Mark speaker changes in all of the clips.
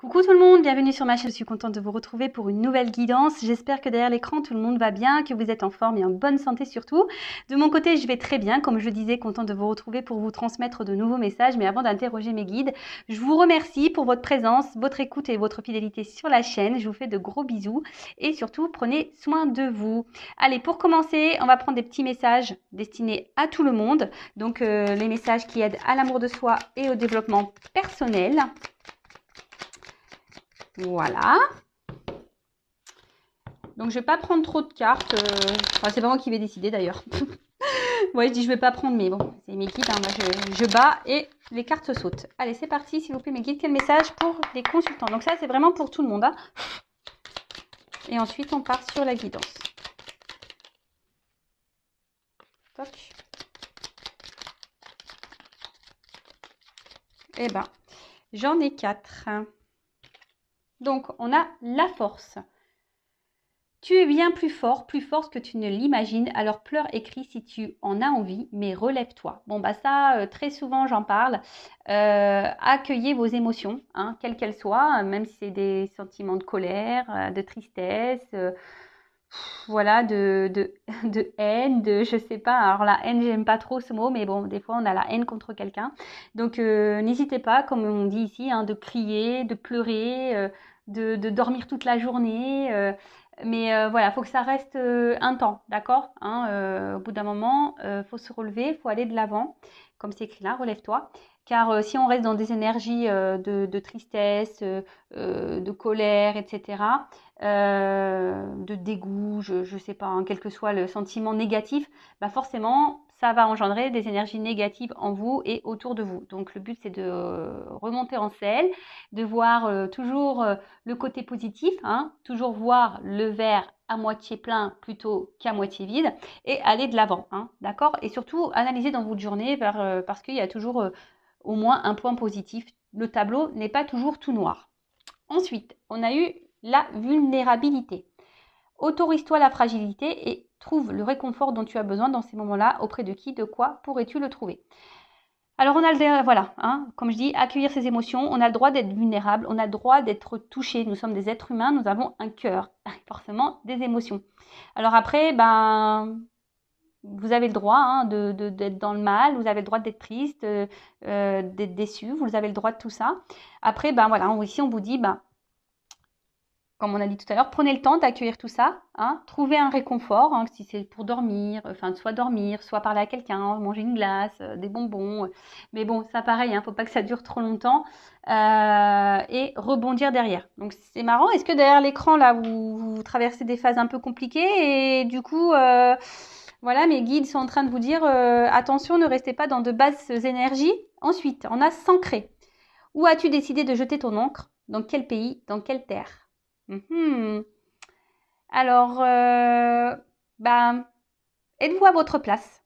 Speaker 1: Coucou tout le monde, bienvenue sur ma chaîne. Je suis contente de vous retrouver pour une nouvelle guidance. J'espère que derrière l'écran, tout le monde va bien, que vous êtes en forme et en bonne santé surtout. De mon côté, je vais très bien. Comme je le disais, contente de vous retrouver pour vous transmettre de nouveaux messages. Mais avant d'interroger mes guides, je vous remercie pour votre présence, votre écoute et votre fidélité sur la chaîne. Je vous fais de gros bisous et surtout, prenez soin de vous. Allez, pour commencer, on va prendre des petits messages destinés à tout le monde. Donc, les messages qui aident à l'amour de soi et au développement personnel. Voilà. Donc, je vais pas prendre trop de cartes. Enfin, c'est pas moi qui vais décider d'ailleurs. Ouais, je dis je vais pas prendre, mais bon, c'est mes guides. Hein. Moi, je bats et les cartes sautent. Allez, c'est parti, s'il vous plaît, mes guides. Quel message pour les consultants? Donc, ça, c'est vraiment pour tout le monde. Hein. Et ensuite, on part sur la guidance. Toc. Eh ben, j'en ai 4. Donc, on a la force. Tu es bien plus fort que tu ne l'imagines, alors pleure et crie si tu en as envie, mais relève-toi. Bon, bah ça, très souvent, j'en parle. Accueillez vos émotions, hein, quelles qu'elles soient, même si c'est des sentiments de colère, de tristesse, voilà, de haine, je sais pas. Alors la haine, j'aime pas trop ce mot, mais bon, des fois, on a la haine contre quelqu'un. Donc, n'hésitez pas, comme on dit ici, hein, de crier, de pleurer, de dormir toute la journée. Mais voilà, il faut que ça reste un temps, d'accord, hein, au bout d'un moment, faut se relever, il faut aller de l'avant, comme c'est écrit là, relève-toi. Car si on reste dans des énergies de tristesse, de colère, etc., de dégoût, je ne sais pas, hein, quel que soit le sentiment négatif, bah forcément, ça va engendrer des énergies négatives en vous et autour de vous. Donc le but, c'est de remonter en selle, de voir toujours le côté positif, hein, toujours voir le verre à moitié plein plutôt qu'à moitié vide et aller de l'avant, hein, d'accord? Et surtout, analyser dans votre journée parce qu'il y a toujours au moins un point positif. Le tableau n'est pas toujours tout noir. Ensuite, on a eu la vulnérabilité. Autorise-toi la fragilité et trouve le réconfort dont tu as besoin dans ces moments-là. Auprès de qui, de quoi pourrais-tu le trouver? Alors, on a le voilà, hein, comme je dis, accueillir ses émotions. On a le droit d'être vulnérable, on a le droit d'être touché. Nous sommes des êtres humains, nous avons un cœur, forcément des émotions. Alors après, ben, vous avez le droit hein, d'être dans le mal, vous avez le droit d'être triste, d'être déçu, vous avez le droit de tout ça. Après, ben voilà, ici on vous dit, ben, comme on a dit tout à l'heure, prenez le temps d'accueillir tout ça, hein, trouvez un réconfort, hein, si c'est pour dormir, enfin soit dormir, soit parler à quelqu'un, manger une glace, des bonbons. Mais bon, ça pareil, hein, faut pas que ça dure trop longtemps et rebondir derrière. Donc c'est marrant. Est-ce que derrière l'écran là, vous traversez des phases un peu compliquées et du coup, voilà, mes guides sont en train de vous dire attention, ne restez pas dans de basses énergies. Ensuite, on a s'ancrer. Où as-tu décidé de jeter ton encre? Dans quel pays? Dans quelle terre? Alors, ben, êtes-vous à votre place?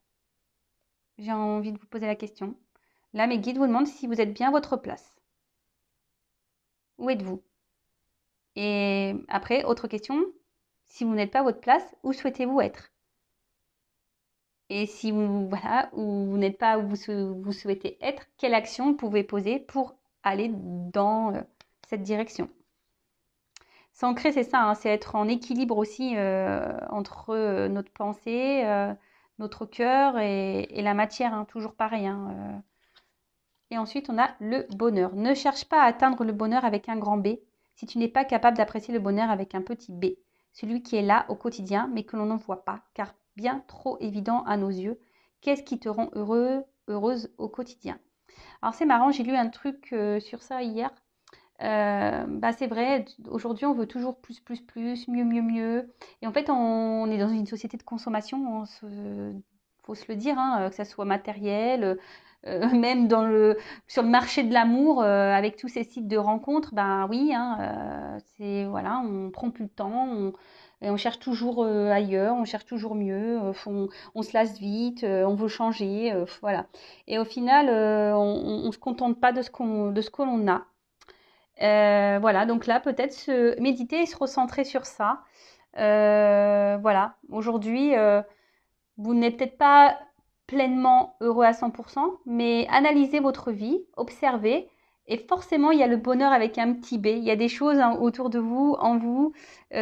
Speaker 1: J'ai envie de vous poser la question. Là, mes guides vous demandent si vous êtes bien à votre place. Où êtes-vous? Et après, autre question. Si vous n'êtes pas à votre place, où souhaitez-vous être? Et si vous, voilà, où vous n'êtes pas où vous souhaitez être, quelle action vous pouvez poser pour aller dans cette direction? S'ancrer, c'est ça, hein, c'est être en équilibre aussi entre notre pensée, notre cœur et la matière, hein, toujours pareil. Hein. Et ensuite, on a le bonheur. Ne cherche pas à atteindre le bonheur avec un grand B si tu n'es pas capable d'apprécier le bonheur avec un petit b. Celui qui est là au quotidien, mais que l'on ne voit pas, car bien trop évident à nos yeux. Qu'est-ce qui te rend heureux, heureuse au quotidien? Alors c'est marrant, j'ai lu un truc sur ça hier. Bah c'est vrai, aujourd'hui on veut toujours plus, mieux, mieux, mieux. Et en fait, on est dans une société de consommation, faut se le dire, hein, que ça soit matériel, même sur le marché de l'amour, avec tous ces sites de rencontres, ben oui, hein, c'est voilà, on prend plus le temps, et on cherche toujours ailleurs, on cherche toujours mieux, on se lasse vite, on veut changer, voilà. Et au final, on ne se contente pas de ce que l'on a. Voilà, donc là, peut-être se méditer et se recentrer sur ça. Voilà, aujourd'hui, vous n'êtes peut-être pas pleinement heureux à 100%, mais analysez votre vie, observez Et forcément, il y a le bonheur avec un petit B. Il y a des choses autour de vous, en vous,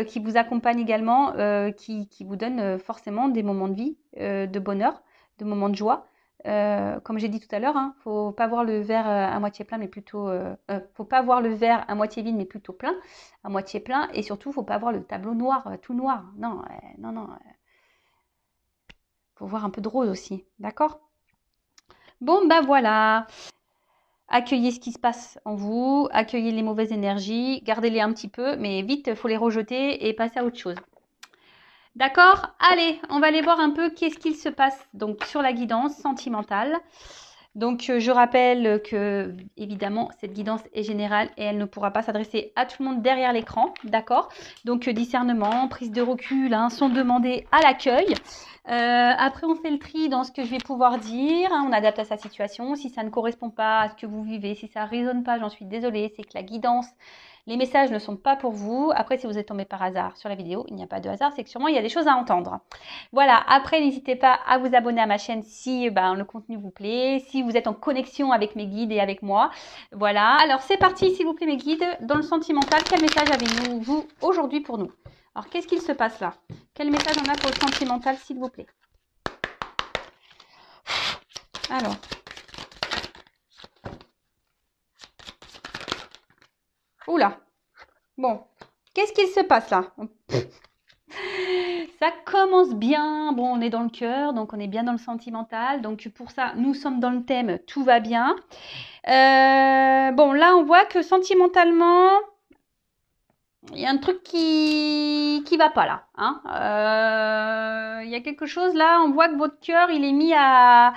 Speaker 1: qui vous accompagnent également, qui vous donnent forcément des moments de vie, de bonheur, de moments de joie. Comme j'ai dit tout à l'heure, hein, faut pas voir le verre à moitié plein, mais plutôt, faut pas voir le verre à moitié vide, mais plutôt plein, à moitié plein. Et surtout, faut pas voir le tableau noir, tout noir. Non, non, non. Faut voir un peu de rose aussi, d'accord? Bon, bah voilà. Accueillez ce qui se passe en vous, accueillez les mauvaises énergies, gardez-les un petit peu, mais vite, il faut les rejeter et passer à autre chose. D'accord? Allez, on va aller voir un peu qu'est-ce qu'il se passe donc sur la guidance sentimentale. Donc, je rappelle que, évidemment, cette guidance est générale et elle ne pourra pas s'adresser à tout le monde derrière l'écran, d'accord? Donc, discernement, prise de recul, hein, sont demandés à l'accueil. Après, on fait le tri dans ce que je vais pouvoir dire, hein, on adapte à sa situation. Si ça ne correspond pas à ce que vous vivez, si ça ne résonne pas, j'en suis désolée, c'est que la guidance, les messages ne sont pas pour vous. Après, si vous êtes tombé par hasard sur la vidéo, il n'y a pas de hasard, c'est que sûrement il y a des choses à entendre. Voilà, après, n'hésitez pas à vous abonner à ma chaîne si le contenu vous plaît, si vous êtes en connexion avec mes guides et avec moi. Voilà, alors c'est parti, s'il vous plaît, mes guides. Dans le sentimental, quel message avez-vous aujourd'hui pour nous? Alors, qu'est-ce qu'il se passe là? Quel message on a pour le sentimental, s'il vous plaît? Alors. Oula. Bon. Qu'est-ce qu'il se passe là? Ça commence bien. Bon, on est dans le cœur, donc on est bien dans le sentimental. Donc pour ça, nous sommes dans le thème, tout va bien. Bon, là, on voit que sentimentalement, il y a un truc qui va pas là. Hein. Il y a quelque chose là, on voit que votre cœur, il est mis à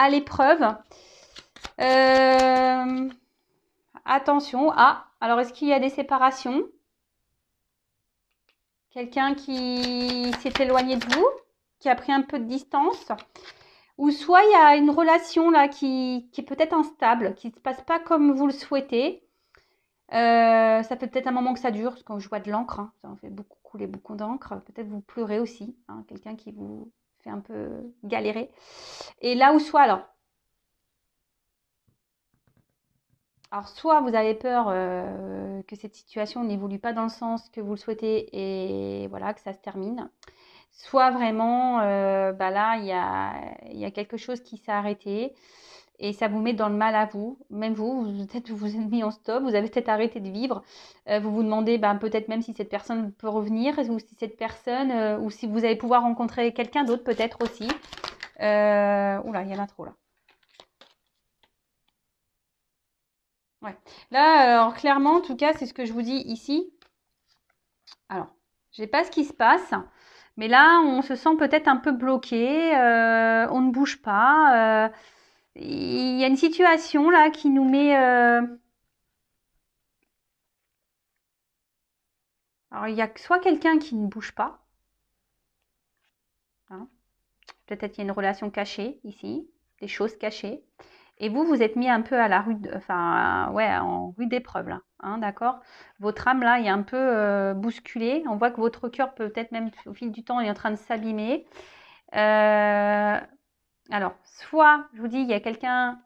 Speaker 1: l'épreuve. Attention. Ah, alors est-ce qu'il y a des séparations? Quelqu'un qui s'est éloigné de vous, qui a pris un peu de distance? Ou soit il y a une relation là qui est peut-être instable, qui ne se passe pas comme vous le souhaitez. Ça fait peut-être un moment que ça dure, parce que je vois de l'encre, hein, ça en fait beaucoup couler beaucoup d'encre. Peut-être vous pleurez aussi, hein, quelqu'un qui vous fait un peu galérer. Et là où soit alors soit vous avez peur que cette situation n'évolue pas dans le sens que vous le souhaitez et voilà, que ça se termine. Soit vraiment, là, il y a quelque chose qui s'est arrêté et ça vous met dans le mal à vous. Même vous, peut-être vous êtes mis en stop, vous avez peut-être arrêté de vivre. Vous vous demandez peut-être même si cette personne peut revenir ou si cette personne, ou si vous allez pouvoir rencontrer quelqu'un d'autre peut-être aussi. Oula, il y en a trop là. Ouais. Là, alors clairement, en tout cas, c'est ce que je vous dis ici. Alors, je ne sais pas ce qui se passe, mais là, on se sent peut-être un peu bloqué, on ne bouge pas. Il y a une situation là qui nous met... Alors, il y a soit quelqu'un qui ne bouge pas, hein. Peut-être il y a une relation cachée ici, des choses cachées. Et vous, vous êtes mis un peu à la rude, enfin, ouais, en rude épreuve là, hein, d'accord? Votre âme là est un peu bousculée. On voit que votre cœur peut-être même au fil du temps est en train de s'abîmer. Alors, soit, je vous dis, il y a quelqu'un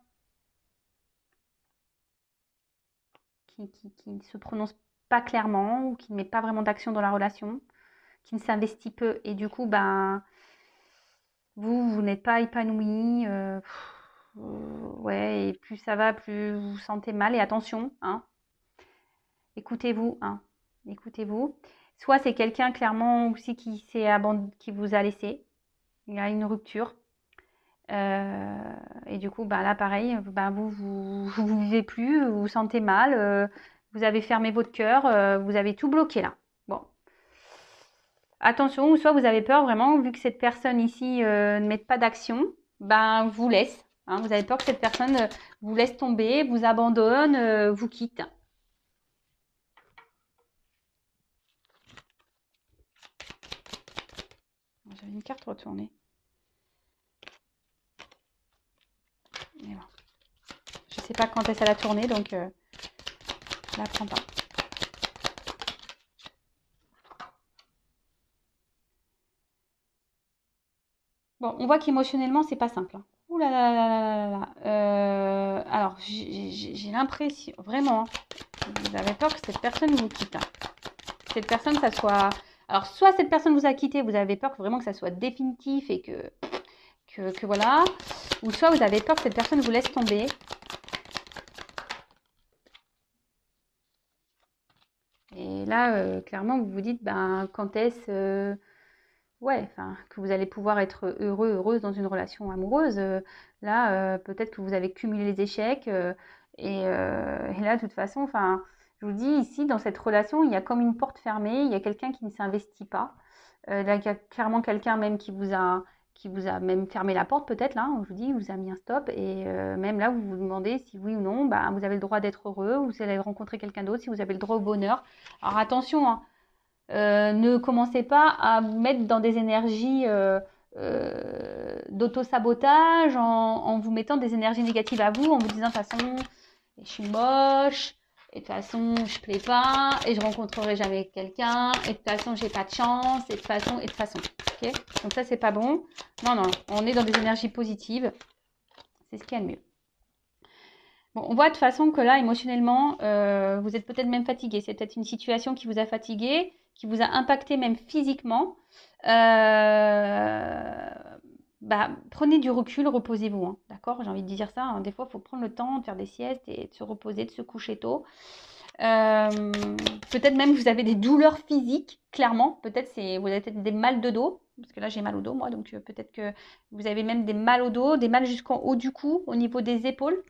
Speaker 1: qui ne se prononce pas clairement ou qui ne met pas vraiment d'action dans la relation, qui ne s'investit peu et du coup, vous n'êtes pas épanoui. Ouais, et plus ça va, plus vous vous sentez mal. Et attention, hein, écoutez-vous, hein, écoutez-vous. Soit c'est quelqu'un clairement aussi qui vous a laissé. Il y a une rupture. Et du coup, là, pareil, vous vivez plus, vous vous sentez mal, vous avez fermé votre cœur, vous avez tout bloqué là. Bon, attention, ou soit vous avez peur vraiment, vu que cette personne ici ne met pas d'action, vous laisse. Hein, vous avez peur que cette personne vous laisse tomber, vous abandonne, vous quitte. J'avais une carte retournée. Et voilà. Je ne sais pas quand est-ce qu'elle a tourné, donc je ne la prends pas. Bon, on voit qu'émotionnellement, c'est pas simple. Hein. Ouh là là là là là là. Alors, j'ai l'impression, vraiment, hein, vous avez peur que cette personne vous quitte. Hein. Cette personne, ça soit... Alors, soit cette personne vous a quitté, vous avez peur que vraiment que ça soit définitif et que voilà. Ou soit vous avez peur que cette personne vous laisse tomber. Et là, clairement, vous vous dites, ben, quand est-ce... ouais, enfin, que vous allez pouvoir être heureux, heureuse dans une relation amoureuse. Là, peut-être que vous avez cumulé les échecs. Et là, de toute façon, enfin, je vous dis, ici, dans cette relation, il y a comme une porte fermée. Il y a quelqu'un qui ne s'investit pas. Là, il y a clairement quelqu'un même qui vous a même fermé la porte, peut-être, là. Je vous dis, il vous a mis un stop. Et même là, vous vous demandez si oui ou non, bah, vous avez le droit d'être heureux, vous allez rencontrer quelqu'un d'autre, si vous avez le droit au bonheur. Alors, attention, hein. Ne commencez pas à vous mettre dans des énergies d'auto-sabotage en vous mettant des énergies négatives à vous, en vous disant de toute façon, je suis moche, et de toute façon, je plais pas, et je rencontrerai jamais quelqu'un, et de toute façon, j'ai pas de chance, et de toute façon, et de toute façon. Ok. Donc ça, c'est pas bon. Non, non, on est dans des énergies positives. C'est ce qu'il y a de mieux. Bon, on voit de toute façon que là, émotionnellement, vous êtes peut-être même fatigué. C'est peut-être une situation qui vous a fatigué, qui vous a impacté même physiquement. Bah, prenez du recul, reposez-vous. Hein, d'accord? J'ai envie de dire ça. Hein. Des fois, il faut prendre le temps de faire des siestes et de se reposer, de se coucher tôt. Peut-être même que vous avez des douleurs physiques, clairement. Peut-être vous avez peut-être des mal de dos. Parce que là, j'ai mal au dos, moi. Donc, peut-être que vous avez même des mal au dos, des mal jusqu'en haut du cou, au niveau des épaules.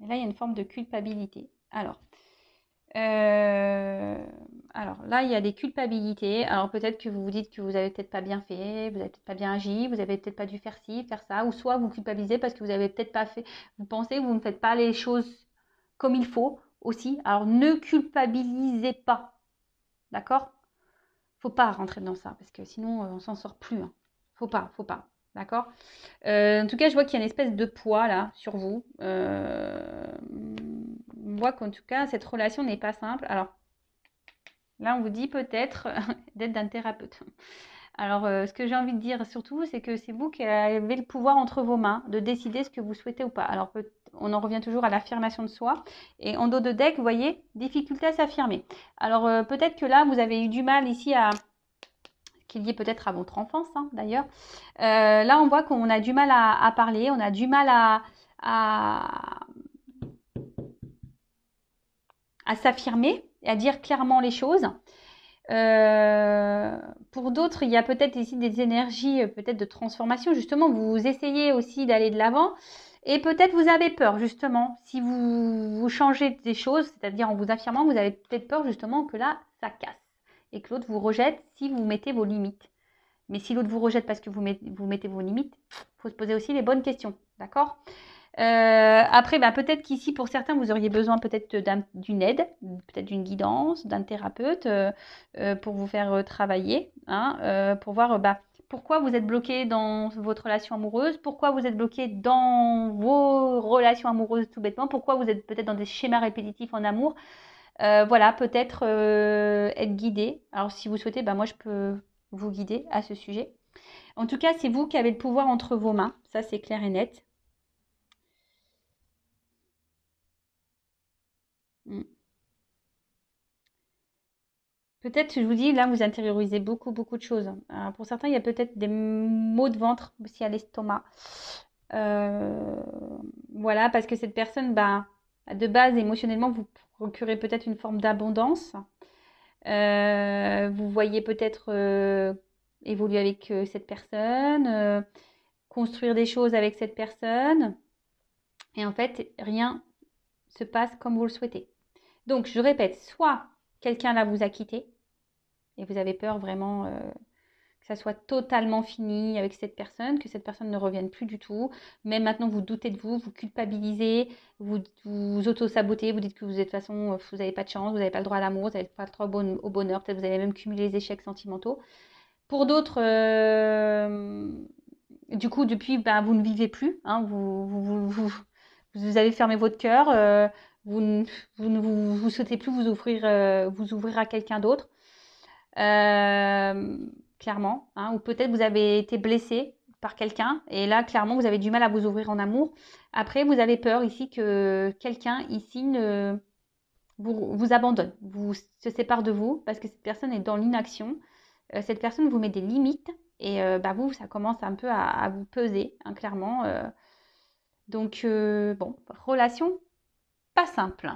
Speaker 1: Et là, il y a une forme de culpabilité. Alors là, il y a des culpabilités. Alors peut-être que vous vous dites que vous avez peut-être pas bien fait, vous avez peut-être pas bien agi, vous avez peut-être pas dû faire ci, faire ça, ou soit vous culpabilisez parce que vous avez peut-être pas fait, vous pensez que vous ne faites pas les choses comme il faut aussi. Alors ne culpabilisez pas, d'accord? Faut pas rentrer dans ça parce que sinon on s'en sort plus. Hein. Faut pas, d'accord? En tout cas, je vois qu'il y a une espèce de poids là sur vous. On voit qu'en tout cas, cette relation n'est pas simple. Alors là, on vous dit peut-être d'être d'un thérapeute. Alors, ce que j'ai envie de dire surtout, c'est que c'est vous qui avez le pouvoir entre vos mains de décider ce que vous souhaitez ou pas. Alors, on en revient toujours à l'affirmation de soi. Et en dos de deck, vous voyez, difficulté à s'affirmer. Alors, peut-être que là, vous avez eu du mal ici à qu'il y ait peut-être à votre enfance, hein, d'ailleurs. Là, on voit qu'on a du mal à parler, on a du mal à s'affirmer et à dire clairement les choses. Pour d'autres, il y a peut-être ici des énergies peut-être de transformation. Justement, vous essayez aussi d'aller de l'avant. Et peut-être vous avez peur, justement, si vous changez des choses, c'est-à-dire en vous affirmant, vous avez peut-être peur, justement, que là, ça casse. Et que l'autre vous rejette si vous mettez vos limites. Mais si l'autre vous rejette parce que vous mettez vos limites, il faut se poser aussi les bonnes questions. D'accord? Après, bah, peut-être qu'ici, pour certains, vous auriez besoin peut-être d'une aide, peut-être d'une guidance, d'un thérapeute pour vous faire travailler, hein, pour voir bah, pourquoi vous êtes bloqué dans votre relation amoureuse, pourquoi vous êtes bloqué dans vos relations amoureuses tout bêtement, pourquoi vous êtes peut-être dans des schémas répétitifs en amour. Voilà, peut-être être guidé. Alors, si vous souhaitez, bah, moi, je peux vous guider à ce sujet. En tout cas, c'est vous qui avez le pouvoir entre vos mains. Ça, c'est clair et net. Mm. Peut-être, je vous dis, là, vous intériorisez beaucoup, beaucoup de choses. Pour certains, il y a peut-être des maux de ventre aussi à l'estomac. Euh, voilà, parce que cette personne, bah, de base, émotionnellement, vous procurez peut-être une forme d'abondance. Vous voyez peut-être évoluer avec cette personne, construire des choses avec cette personne. Et en fait, rien se passe comme vous le souhaitez. Donc, je répète, soit quelqu'un là vous a quitté et vous avez peur vraiment que ça soit totalement fini avec cette personne, que cette personne ne revienne plus du tout. Même maintenant, vous doutez de vous, vous culpabilisez, vous auto-sabotez, vous dites que vous êtes de toute façon, vous n'avez pas de chance, vous n'avez pas le droit à l'amour, vous n'avez pas le droit au bonheur, peut-être vous avez même cumulé les échecs sentimentaux. Pour d'autres, du coup, depuis, ben, vous ne vivez plus, hein, vous avez fermé votre cœur, vous souhaitez plus vous ouvrir à quelqu'un d'autre, clairement, hein, ou peut-être vous avez été blessé par quelqu'un et là, clairement, vous avez du mal à vous ouvrir en amour. Après, vous avez peur ici que quelqu'un ici vous abandonne, se sépare de vous parce que cette personne est dans l'inaction. Cette personne vous met des limites et vous, ça commence un peu à vous peser, hein, clairement. Donc, bon, relation pas simple.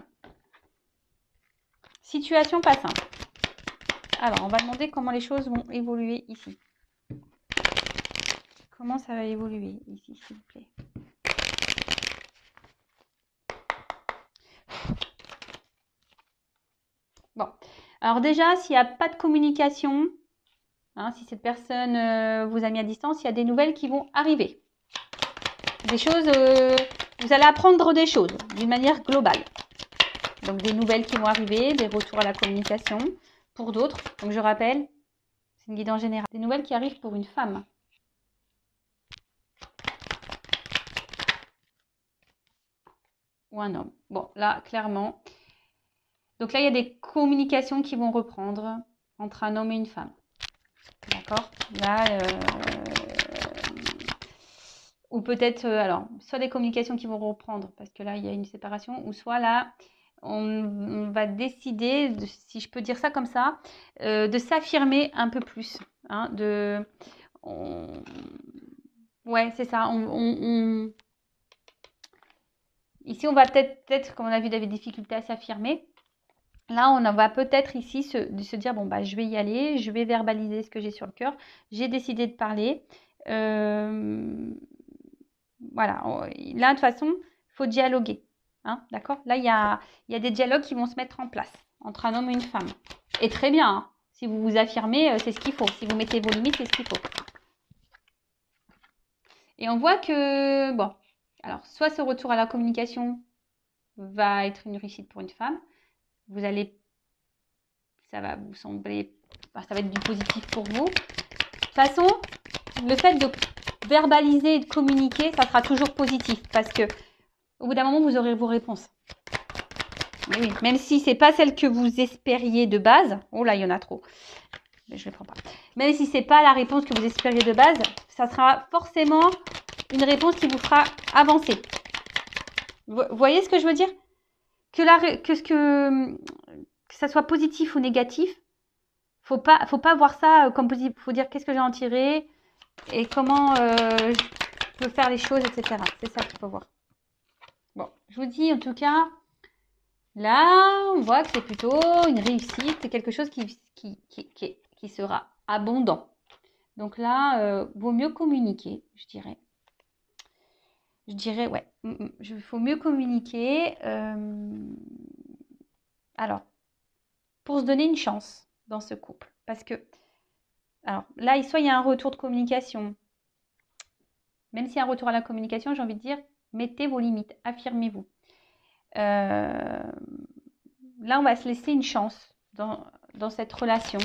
Speaker 1: Situation pas simple. Alors, on va demander comment les choses vont évoluer ici. Comment ça va évoluer ici, s'il vous plaît? Bon. Alors déjà, s'il n'y a pas de communication, hein, si cette personne vous a mis à distance, il y a des nouvelles qui vont arriver. Des choses, vous allez apprendre des choses d'une manière globale. Donc des nouvelles qui vont arriver, des retours à la communication pour d'autres. Donc je rappelle, c'est une guidance générale. Des nouvelles qui arrivent pour une femme. Ou un homme. Bon, là, clairement. Donc là, il y a des communications qui vont reprendre entre un homme et une femme. D'accord? Là, ou peut-être, alors, soit des communications qui vont reprendre, parce que là, il y a une séparation, ou soit là, on va décider, si je peux dire ça comme ça, de s'affirmer un peu plus. Hein, ouais, c'est ça. Ici, on va peut-être, comme on a vu, des difficultés à s'affirmer. Là, on va peut-être ici se dire, bon, je vais y aller, je vais verbaliser ce que j'ai sur le cœur. J'ai décidé de parler. Voilà. Là, de toute façon, il faut dialoguer. Hein, d'accord? Là, il y a des dialogues qui vont se mettre en place entre un homme et une femme. Et très bien. Hein, si vous vous affirmez, c'est ce qu'il faut. Si vous mettez vos limites, c'est ce qu'il faut. Et on voit que, bon, alors, soit ce retour à la communication va être une réussite pour une femme. Ça va vous sembler, ça va être du positif pour vous. De toute façon, le fait de verbaliser et de communiquer, ça sera toujours positif parce que au bout d'un moment, vous aurez vos réponses. Mais oui, même si c'est pas celle que vous espériez de base. Oh là, il y en a trop. Mais je ne les prends pas. Même si c'est pas la réponse que vous espériez de base, ça sera forcément une réponse qui vous fera avancer. Vous voyez ce que je veux dire? Que ça soit positif ou négatif, faut pas voir ça comme positif. Faut dire qu'est-ce que j'ai en tiré et comment je peux faire les choses, etc. C'est ça qu'il faut voir. Bon, je vous dis en tout cas, là, on voit que c'est plutôt une réussite, c'est quelque chose qui sera abondant. Donc là, vaut mieux communiquer, je dirais. Je dirais, ouais, il faut mieux communiquer. Alors, pour se donner une chance dans ce couple. Parce que, alors là, soit il y a un retour de communication. Même s'il y a un retour à la communication, j'ai envie de dire, mettez vos limites, affirmez-vous. Là, on va se laisser une chance dans cette relation.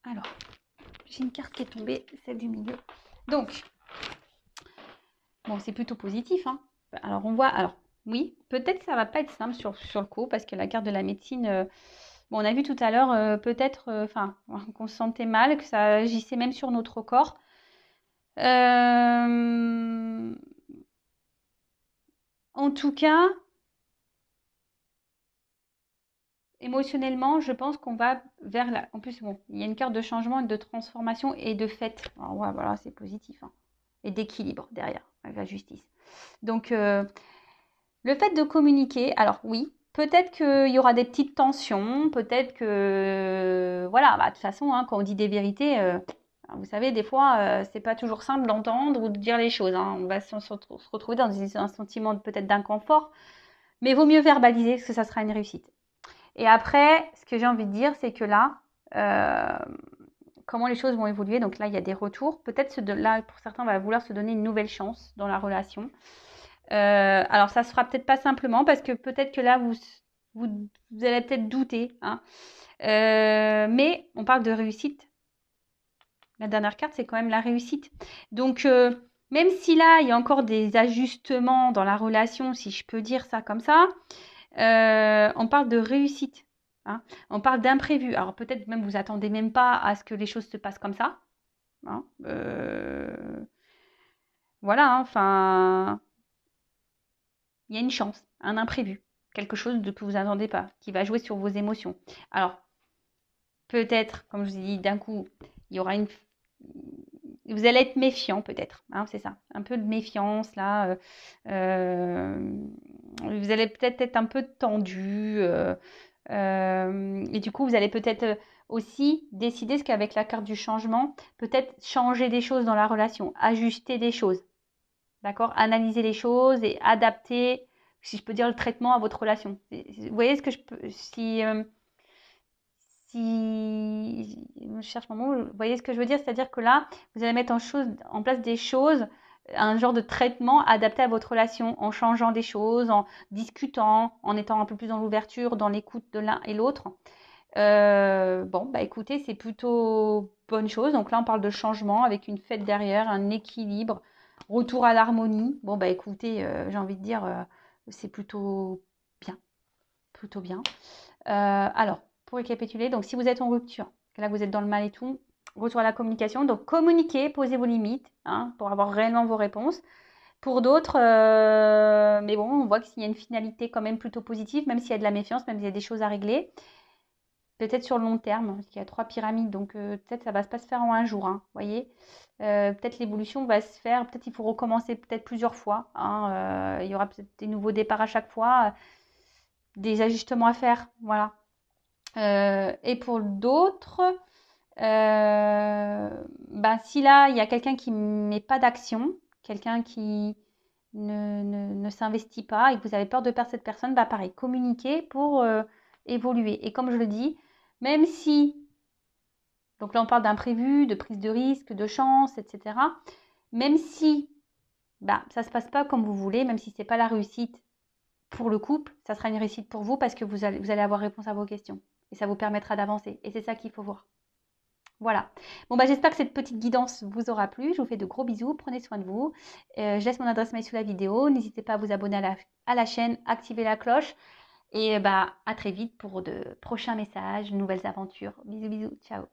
Speaker 1: Alors, j'ai une carte qui est tombée, celle du milieu. Donc, bon, c'est plutôt positif. Hein. Alors, on voit, alors, oui, peut-être que ça va pas être simple sur le coup, parce que la carte de la médecine, bon, on a vu tout à l'heure, peut-être, qu'on se sentait mal, que ça agissait même sur notre corps. En tout cas, émotionnellement, je pense qu'on va vers la... En plus, bon, il y a une carte de changement, de transformation et de fête. Alors, ouais, voilà, c'est positif. Hein. Et d'équilibre derrière, avec la justice. Donc, le fait de communiquer, alors oui, peut-être qu'il y aura des petites tensions, peut-être que... Voilà, de toute façon, hein, quand on dit des vérités... vous savez, des fois, c'est pas toujours simple d'entendre ou de dire les choses. Hein. On va se retrouver dans un sentiment peut-être d'inconfort, mais il vaut mieux verbaliser parce que ça sera une réussite. Et après, ce que j'ai envie de dire, c'est que là, comment les choses vont évoluer. Donc là, il y a des retours. Peut-être là, pour certains, on va vouloir se donner une nouvelle chance dans la relation. Alors, ça se fera peut-être pas simplement parce que peut-être que là, vous allez peut-être douter, hein. Mais on parle de réussite. La dernière carte, c'est quand même la réussite. Donc, même si là, il y a encore des ajustements dans la relation, si je peux dire ça comme ça, on parle de réussite, hein. On parle d'imprévu. Alors, peut-être même vous attendez même pas à ce que les choses se passent comme ça, hein. Voilà, hein, enfin, il y a une chance, un imprévu, quelque chose que vous attendez pas, qui va jouer sur vos émotions. Alors, peut-être, comme je vous ai dit, d'un coup, il y aura vous allez être méfiant peut-être, hein, c'est ça, un peu de méfiance là. Vous allez peut-être être un peu tendu. Et du coup, vous allez peut-être aussi décider ce qu'avec la carte du changement, peut-être changer des choses dans la relation, ajuster des choses. D'accord? Analyser les choses et adapter, si je peux dire, le traitement à votre relation. Vous voyez ce que je peux. Si je cherche mon mot, vous voyez ce que je veux dire? C'est-à-dire que là, vous allez mettre en place des choses, un genre de traitement adapté à votre relation, en changeant des choses, en discutant, en étant un peu plus dans l'ouverture, dans l'écoute de l'un et l'autre. Bon, bah écoutez, c'est plutôt bonne chose. Donc là, on parle de changement avec une fête derrière, un équilibre, retour à l'harmonie. Bon, bah écoutez, j'ai envie de dire, c'est plutôt bien, plutôt bien. Alors, pour récapituler, donc si vous êtes en rupture, que là vous êtes dans le mal et tout, retour à la communication. Donc communiquez, posez vos limites, hein, pour avoir réellement vos réponses. Pour d'autres, mais bon, on voit qu'il y a une finalité quand même plutôt positive, même s'il y a de la méfiance, même s'il y a des choses à régler. Peut-être sur le long terme, parce qu'il y a 3 pyramides, donc peut-être ça va pas se faire en un jour, hein, voyez. Peut-être l'évolution va se faire, peut-être il faut recommencer peut-être plusieurs fois, hein, il y aura peut-être des nouveaux départs à chaque fois, des ajustements à faire, voilà. Et pour d'autres, ben, si là, il y a quelqu'un qui ne met pas d'action, quelqu'un qui ne s'investit pas et que vous avez peur de perdre cette personne, bah pareil, communiquez pour évoluer. Et comme je le dis, même si, donc là on parle d'imprévu, de prise de risque, de chance, etc. Même si bah, ça ne se passe pas comme vous voulez, même si ce n'est pas la réussite pour le couple, ça sera une réussite pour vous parce que vous allez avoir réponse à vos questions. Et ça vous permettra d'avancer. Et c'est ça qu'il faut voir. Voilà. Bon, bah, j'espère que cette petite guidance vous aura plu. Je vous fais de gros bisous. Prenez soin de vous. Je laisse mon adresse mail sous la vidéo. N'hésitez pas à vous abonner à la chaîne, activer la cloche. Et bah, à très vite pour de prochains messages, nouvelles aventures. Bisous, bisous. Ciao.